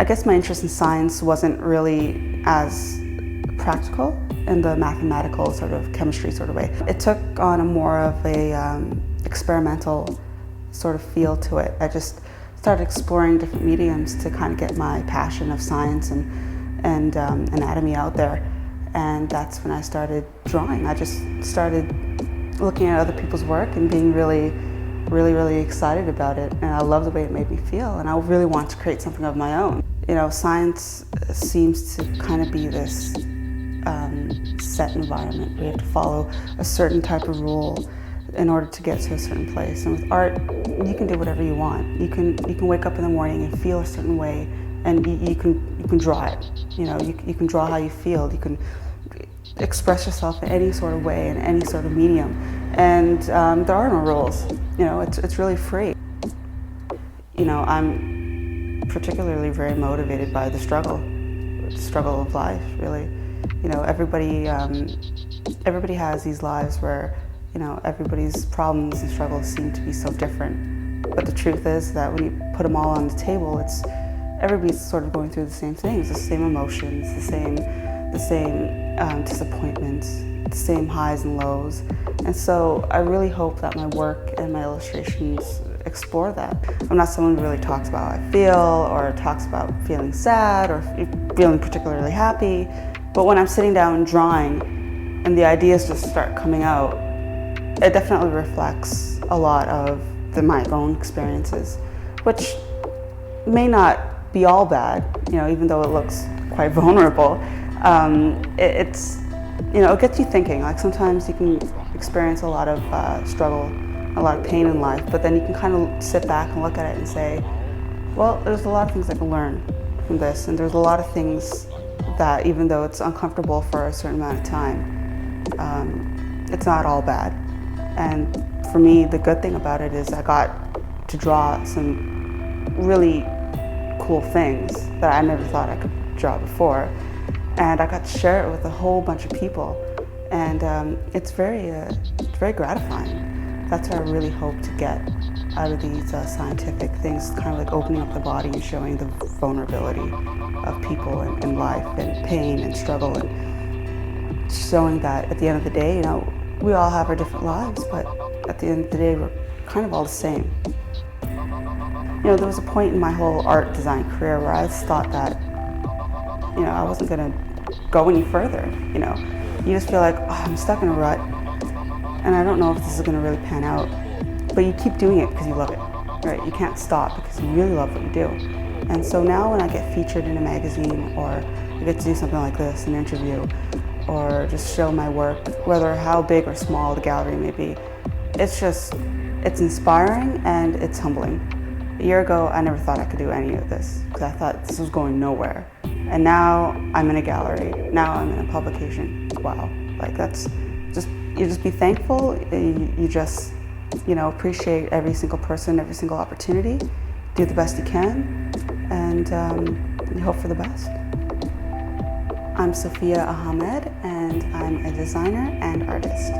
guess my interest in science wasn't really as practical in the mathematical sort of chemistry sort of way. It took on a more of a experimental sort of feel to it. I just started exploring different mediums to kind of get my passion of science and anatomy out there. And that's when I started drawing. I just started looking at other people's work and being really excited about it. And I love the way it made me feel. And I really wanted to create something of my own. You know, science seems to kind of be this set environment where you have to follow a certain type of rule in order to get to a certain place. And with art, you can do whatever you want. You can wake up in the morning and feel a certain way, and you can draw it. You know, you can draw how you feel. You can express yourself in any sort of way, in any sort of medium. And there are no rules. You know, it's really free. You know, I'm particularly very motivated by the struggle of life, really. You know, everybody has these lives where, you know, everybody's problems and struggles seem to be so different. But the truth is that when you put them all on the table, everybody's sort of going through the same things, the same emotions, the same disappointments, the same highs and lows. And so I really hope that my work and my illustrations explore that. I'm not someone who really talks about how I feel or talks about feeling sad or feeling particularly happy. But when I'm sitting down and drawing and the ideas just start coming out, it definitely reflects a lot of my own experiences, which may not be all bad, you know, even though it looks quite vulnerable. It's, you know, it gets you thinking. Like sometimes you can experience a lot of struggle, a lot of pain in life, but then you can kind of sit back and look at it and say, well, there's a lot of things I can learn from this, and there's a lot of things that even though it's uncomfortable for a certain amount of time, it's not all bad. And for me, the good thing about it is I got to draw some really cool things that I never thought I could draw before. And I got to share it with a whole bunch of people. And it's very gratifying. That's what I really hope to get out of these scientific things, kind of like opening up the body and showing the vulnerability of people in life and pain and struggle, and showing that at the end of the day, you know, we all have our different lives, but at the end of the day, we're kind of all the same. You know, there was a point in my whole art design career where I thought that, you know, I wasn't gonna go any further, you know. You just feel like, oh, I'm stuck in a rut, and I don't know if this is gonna really pan out. But you keep doing it because you love it, right? You can't stop because you really love what you do. And so now when I get featured in a magazine, or I get to do something like this, an interview, or just show my work, whether how big or small the gallery may be, it's inspiring and it's humbling. A year ago, I never thought I could do any of this because I thought this was going nowhere. And now I'm in a gallery, now I'm in a publication. Wow, like you just be thankful, you just, you know, appreciate every single person, every single opportunity, do the best you can, and you hope for the best. I'm Sophia Ahamed, and I'm a designer and artist.